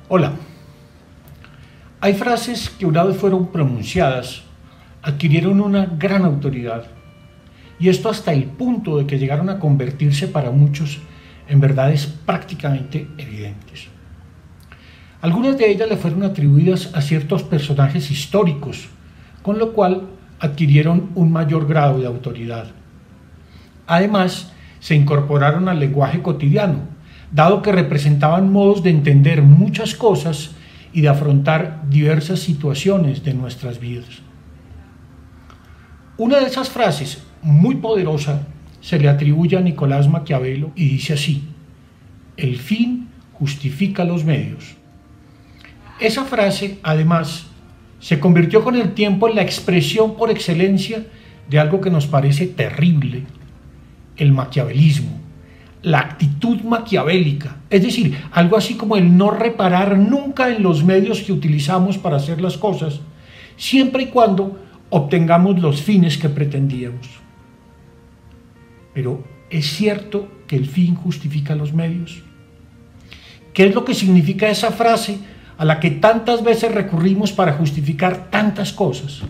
Hola. Hay frases que una vez fueron pronunciadas, adquirieron una gran autoridad, y esto hasta el punto de que llegaron a convertirse para muchos en verdades prácticamente evidentes. Algunas de ellas le fueron atribuidas a ciertos personajes históricos, con lo cual adquirieron un mayor grado de autoridad. Además, se incorporaron al lenguaje cotidiano, dado que representaban modos de entender muchas cosas y de afrontar diversas situaciones de nuestras vidas. Una de esas frases, muy poderosa, se le atribuye a Nicolás Maquiavelo y dice así: el fin justifica los medios. Esa frase, además, se convirtió con el tiempo en la expresión por excelencia de algo que nos parece terrible: el maquiavelismo, la actitud maquiavélica, es decir, algo así como el no reparar nunca en los medios que utilizamos para hacer las cosas, siempre y cuando obtengamos los fines que pretendíamos. Pero, ¿es cierto que el fin justifica los medios? ¿Qué es lo que significa esa frase a la que tantas veces recurrimos para justificar tantas cosas?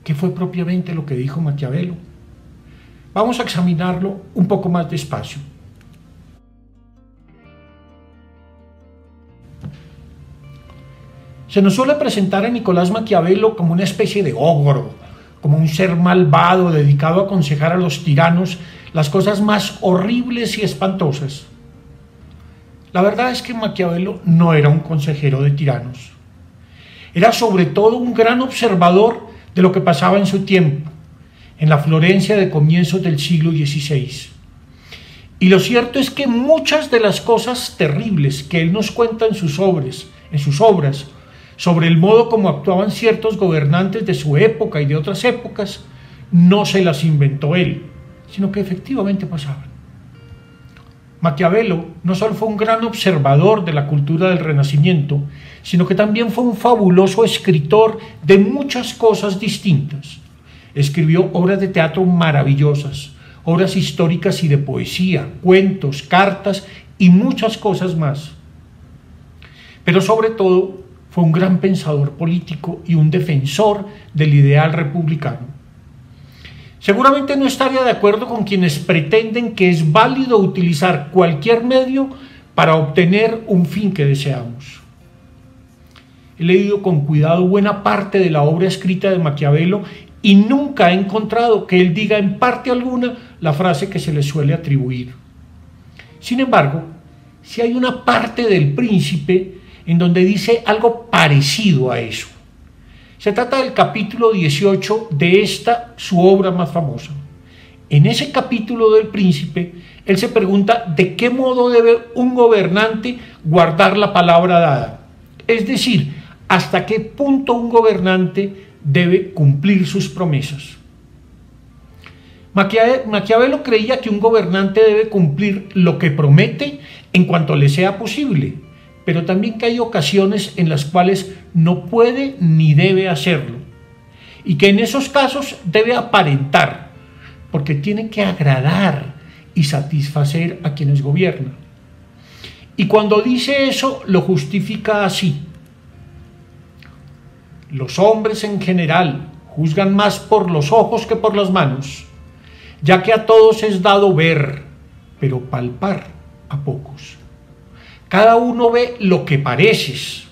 ¿Qué fue propiamente lo que dijo Maquiavelo? Vamos a examinarlo un poco más despacio. Se nos suele presentar a Nicolás Maquiavelo como una especie de ogro, como un ser malvado dedicado a aconsejar a los tiranos las cosas más horribles y espantosas. La verdad es que Maquiavelo no era un consejero de tiranos. Era sobre todo un gran observador de lo que pasaba en su tiempo, en la Florencia de comienzos del siglo XVI. Y lo cierto es que muchas de las cosas terribles que él nos cuenta en sus obras, sobre el modo como actuaban ciertos gobernantes de su época y de otras épocas, no se las inventó él, sino que efectivamente pasaban. Maquiavelo no solo fue un gran observador de la cultura del Renacimiento, sino que también fue un fabuloso escritor de muchas cosas distintas. Escribió obras de teatro maravillosas, obras históricas y de poesía, cuentos, cartas y muchas cosas más. Pero sobre todo fue un gran pensador político y un defensor del ideal republicano. Seguramente no estaría de acuerdo con quienes pretenden que es válido utilizar cualquier medio para obtener un fin que deseamos. He leído con cuidado buena parte de la obra escrita de Maquiavelo y nunca he encontrado que él diga en parte alguna la frase que se le suele atribuir. Sin embargo, sí hay una parte del Príncipe en donde dice algo parecido a eso. Se trata del capítulo 18 de esta, su obra más famosa. En ese capítulo del Príncipe, él se pregunta de qué modo debe un gobernante guardar la palabra dada. Es decir, hasta qué punto un gobernante debe cumplir sus promesas. Maquiavelo creía que un gobernante debe cumplir lo que promete en cuanto le sea posible, pero también que hay ocasiones en las cuales no puede ni debe hacerlo, y que en esos casos debe aparentar, porque tiene que agradar y satisfacer a quienes gobiernan. Y cuando dice eso, lo justifica así: los hombres en general juzgan más por los ojos que por las manos, ya que a todos es dado ver, pero palpar a pocos. Cada uno ve lo que pareces,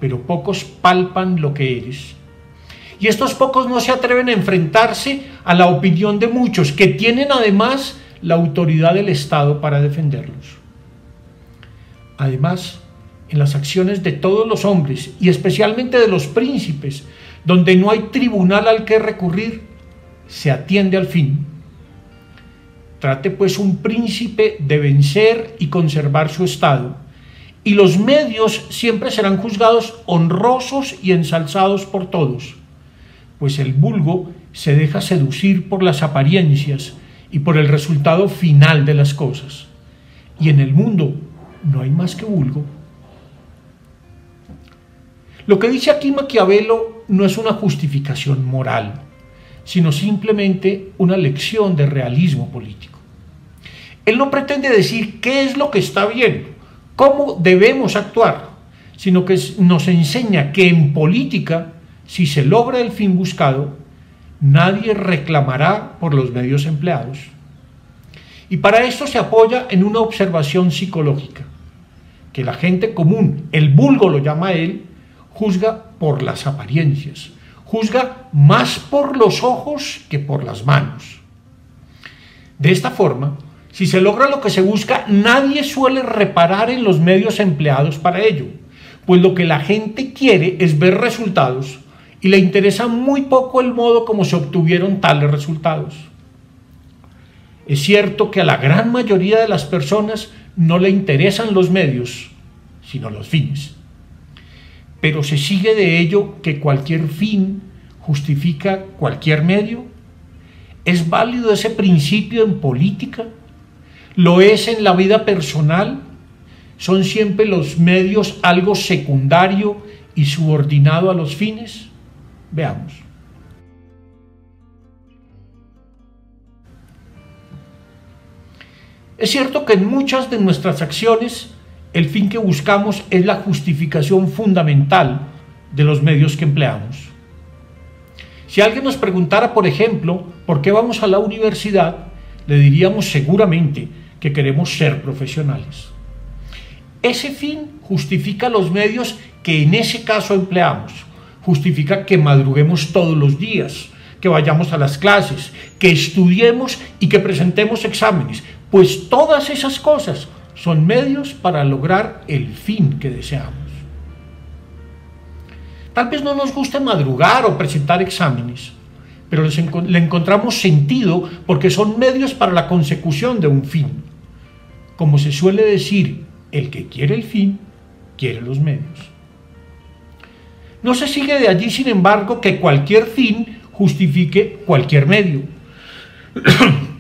pero pocos palpan lo que eres. Y estos pocos no se atreven a enfrentarse a la opinión de muchos, que tienen además la autoridad del Estado para defenderlos. Además, en las acciones de todos los hombres, y especialmente de los príncipes, donde no hay tribunal al que recurrir, se atiende al fin. Trate pues un príncipe de vencer y conservar su estado, y los medios siempre serán juzgados honrosos y ensalzados por todos, pues el vulgo se deja seducir por las apariencias y por el resultado final de las cosas, y en el mundo no hay más que vulgo. Lo que dice aquí Maquiavelo no es una justificación moral, sino simplemente una lección de realismo político. Él no pretende decir qué es lo que está bien cómo debemos actuar, sino que nos enseña que en política, si se logra el fin buscado, nadie reclamará por los medios empleados. Y para esto se apoya en una observación psicológica, que la gente común, el vulgo lo llama él, juzga por las apariencias, juzga más por los ojos que por las manos. De esta forma, si se logra lo que se busca, nadie suele reparar en los medios empleados para ello, pues lo que la gente quiere es ver resultados y le interesa muy poco el modo como se obtuvieron tales resultados. Es cierto que a la gran mayoría de las personas no le interesan los medios, sino los fines. Pero ¿se sigue de ello que cualquier fin justifica cualquier medio? ¿Es válido ese principio en política? ¿Lo es en la vida personal? ¿Son siempre los medios algo secundario y subordinado a los fines? Veamos. Es cierto que en muchas de nuestras acciones el fin que buscamos es la justificación fundamental de los medios que empleamos. Si alguien nos preguntara, por ejemplo, ¿por qué vamos a la universidad?, le diríamos seguramente que queremos ser profesionales. Ese fin justifica los medios que en ese caso empleamos. Justifica que madruguemos todos los días, que vayamos a las clases, que estudiemos y que presentemos exámenes, pues todas esas cosas son medios para lograr el fin que deseamos. Tal vez no nos guste madrugar o presentar exámenes, pero le encontramos sentido porque son medios para la consecución de un fin. Como se suele decir, el que quiere el fin, quiere los medios. No se sigue de allí, sin embargo, que cualquier fin justifique cualquier medio.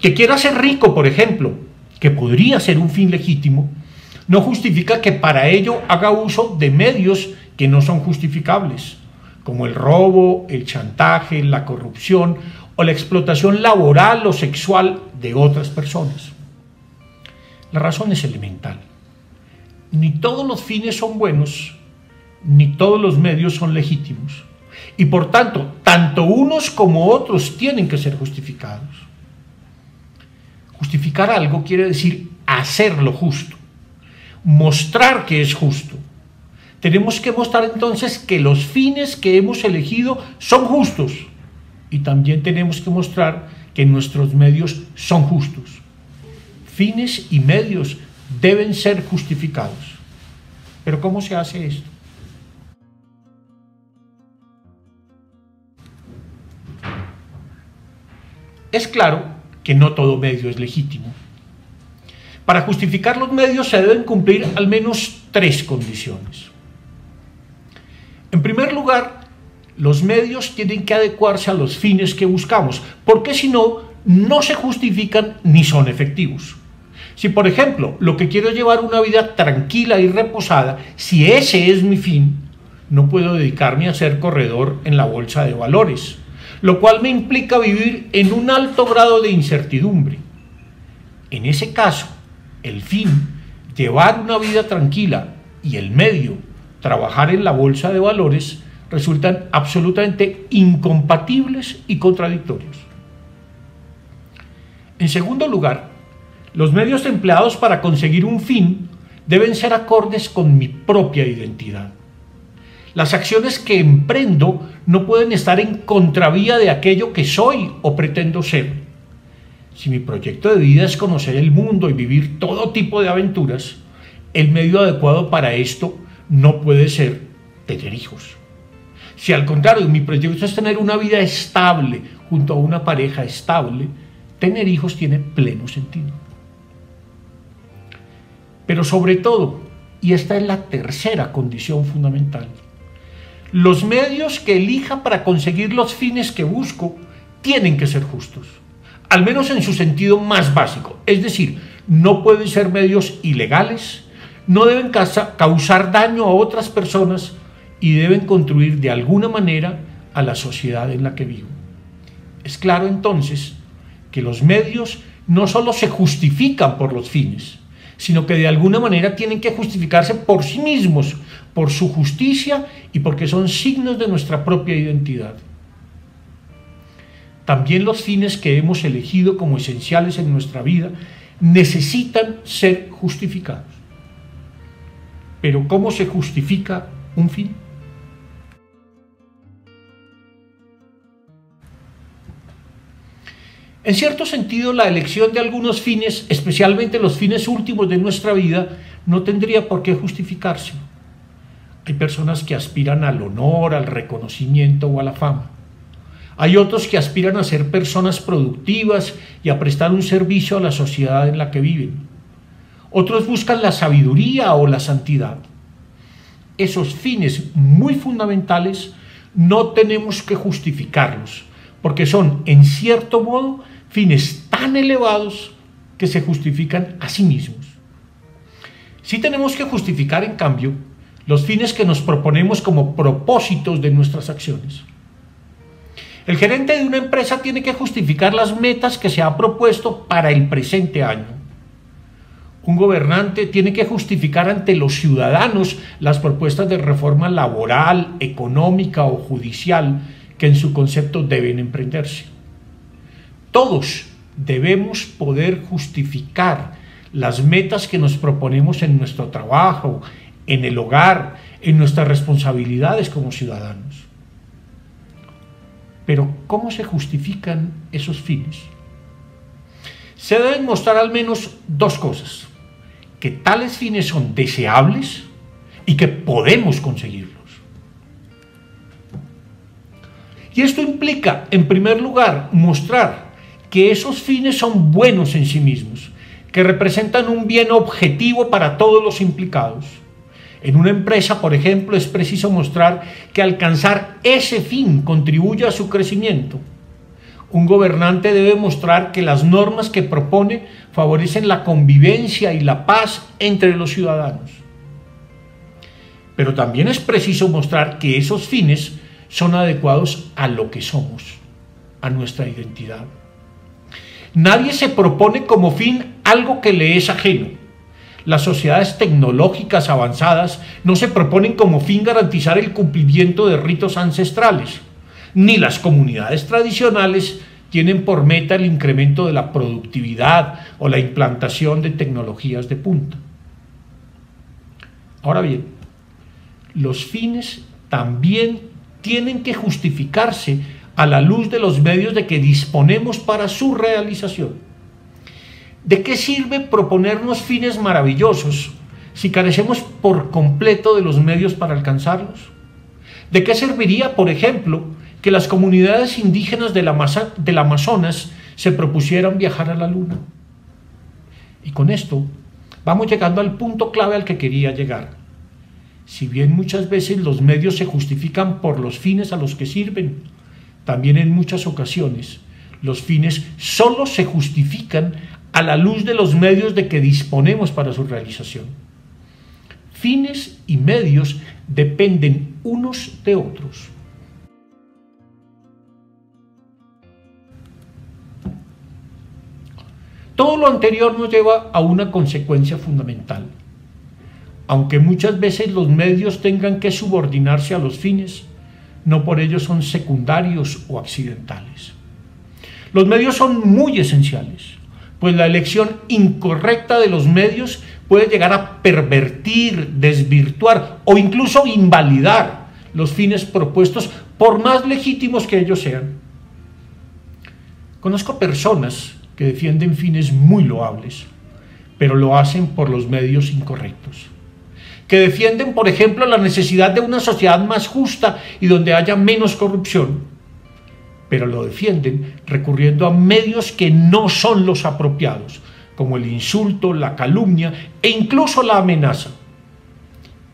Que quiera ser rico, por ejemplo, que podría ser un fin legítimo, no justifica que para ello haga uso de medios que no son justificables, como el robo, el chantaje, la corrupción o la explotación laboral o sexual de otras personas. La razón es elemental. Ni todos los fines son buenos, ni todos los medios son legítimos. Y por tanto, tanto unos como otros tienen que ser justificados. Justificar algo quiere decir hacer lo justo, mostrar que es justo. Tenemos que mostrar entonces que los fines que hemos elegido son justos y también tenemos que mostrar que nuestros medios son justos. Fines y medios deben ser justificados. ¿Pero cómo se hace esto? Es claro que no todo medio es legítimo. Para justificar los medios se deben cumplir al menos 3 condiciones. En primer lugar, los medios tienen que adecuarse a los fines que buscamos, porque si no, no se justifican ni son efectivos. Si, por ejemplo, lo que quiero es llevar una vida tranquila y reposada, si ese es mi fin, no puedo dedicarme a ser corredor en la bolsa de valores, lo cual me implica vivir en un alto grado de incertidumbre. En ese caso, el fin, llevar una vida tranquila, y el medio, trabajar en la bolsa de valores, resultan absolutamente incompatibles y contradictorios. En segundo lugar, los medios empleados para conseguir un fin deben ser acordes con mi propia identidad. Las acciones que emprendo no pueden estar en contravía de aquello que soy o pretendo ser. Si mi proyecto de vida es conocer el mundo y vivir todo tipo de aventuras, el medio adecuado para esto no puede ser tener hijos. Si al contrario mi proyecto es tener una vida estable junto a una pareja estable, tener hijos tiene pleno sentido. Pero sobre todo, y esta es la tercera condición fundamental, los medios que elija para conseguir los fines que busco tienen que ser justos, al menos en su sentido más básico, es decir, no pueden ser medios ilegales, no deben causar daño a otras personas y deben contribuir de alguna manera a la sociedad en la que vivo. Es claro entonces que los medios no solo se justifican por los fines, sino que de alguna manera tienen que justificarse por sí mismos, por su justicia y porque son signos de nuestra propia identidad. También los fines que hemos elegido como esenciales en nuestra vida necesitan ser justificados. Pero ¿cómo se justifica un fin? En cierto sentido, la elección de algunos fines, especialmente los fines últimos de nuestra vida, no tendría por qué justificarse. Hay personas que aspiran al honor, al reconocimiento o a la fama. Hay otros que aspiran a ser personas productivas y a prestar un servicio a la sociedad en la que viven. Otros buscan la sabiduría o la santidad. Esos fines muy fundamentales no tenemos que justificarlos, porque son, en cierto modo, fines tan elevados que se justifican a sí mismos. Sí tenemos que justificar, en cambio, los fines que nos proponemos como propósitos de nuestras acciones. El gerente de una empresa tiene que justificar las metas que se ha propuesto para el presente año. Un gobernante tiene que justificar ante los ciudadanos las propuestas de reforma laboral, económica o judicial que en su concepto deben emprenderse. Todos debemos poder justificar las metas que nos proponemos en nuestro trabajo, en el hogar, en nuestras responsabilidades como ciudadanos. Pero, ¿cómo se justifican esos fines? Se deben mostrar al menos dos cosas: que tales fines son deseables y que podemos conseguirlos. Y esto implica, en primer lugar, mostrar que esos fines son buenos en sí mismos, que representan un bien objetivo para todos los implicados. En una empresa, por ejemplo, es preciso mostrar que alcanzar ese fin contribuye a su crecimiento. Un gobernante debe mostrar que las normas que propone favorecen la convivencia y la paz entre los ciudadanos. Pero también es preciso mostrar que esos fines son adecuados a lo que somos, a nuestra identidad. Nadie se propone como fin algo que le es ajeno. Las sociedades tecnológicas avanzadas no se proponen como fin garantizar el cumplimiento de ritos ancestrales, ni las comunidades tradicionales tienen por meta el incremento de la productividad o la implantación de tecnologías de punta. Ahora bien, los fines también tienen que justificarse a la luz de los medios de que disponemos para su realización. ¿De qué sirve proponernos fines maravillosos si carecemos por completo de los medios para alcanzarlos? ¿De qué serviría, por ejemplo, que las comunidades indígenas del Amazonas se propusieran viajar a la Luna? Y con esto vamos llegando al punto clave al que quería llegar. Si bien muchas veces los medios se justifican por los fines a los que sirven, también en muchas ocasiones los fines solo se justifican a la luz de los medios de que disponemos para su realización. Fines y medios dependen unos de otros. Todo lo anterior nos lleva a una consecuencia fundamental. Aunque muchas veces los medios tengan que subordinarse a los fines, no por ello son secundarios o accidentales. Los medios son muy esenciales, pues la elección incorrecta de los medios puede llegar a pervertir, desvirtuar o incluso invalidar los fines propuestos, por más legítimos que ellos sean. Conozco personas que defienden fines muy loables, pero lo hacen por los medios incorrectos. Que defienden, por ejemplo, la necesidad de una sociedad más justa y donde haya menos corrupción, pero lo defienden recurriendo a medios que no son los apropiados, como el insulto, la calumnia e incluso la amenaza.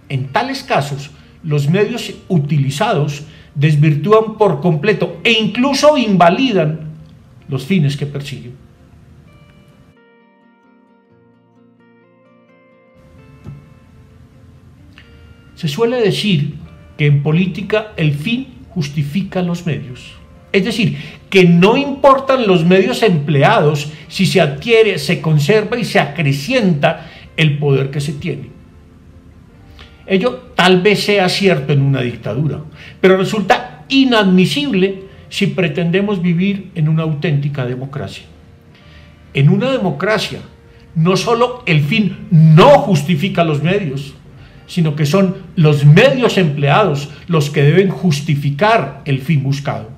En tales casos, los medios utilizados desvirtúan por completo e incluso invalidan los fines que persiguen. Se suele decir que en política el fin justifica los medios. Es decir, que no importan los medios empleados si se adquiere, se conserva y se acrecienta el poder que se tiene. Ello tal vez sea cierto en una dictadura, pero resulta inadmisible si pretendemos vivir en una auténtica democracia. En una democracia, no solo el fin no justifica los medios, sino que son los medios empleados los que deben justificar el fin buscado.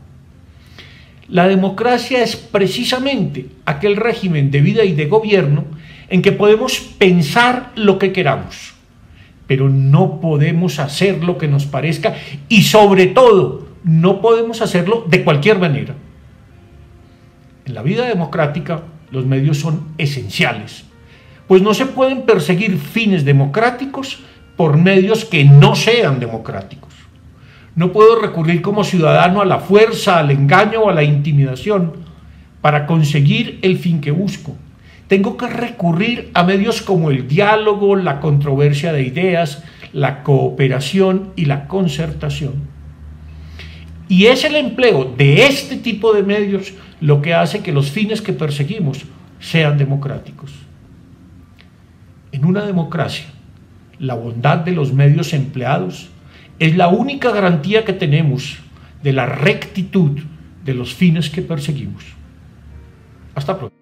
La democracia es precisamente aquel régimen de vida y de gobierno en que podemos pensar lo que queramos, pero no podemos hacer lo que nos parezca y sobre todo no podemos hacerlo de cualquier manera. En la vida democrática los medios son esenciales, pues no se pueden perseguir fines democráticos por medios que no sean democráticos. No puedo recurrir como ciudadano a la fuerza, al engaño o a la intimidación para conseguir el fin que busco. Tengo que recurrir a medios como el diálogo, la controversia de ideas, la cooperación y la concertación. Y es el empleo de este tipo de medios lo que hace que los fines que perseguimos sean democráticos. En una democracia, la bondad de los medios empleados es la única garantía que tenemos de la rectitud de los fines que perseguimos. Hasta pronto.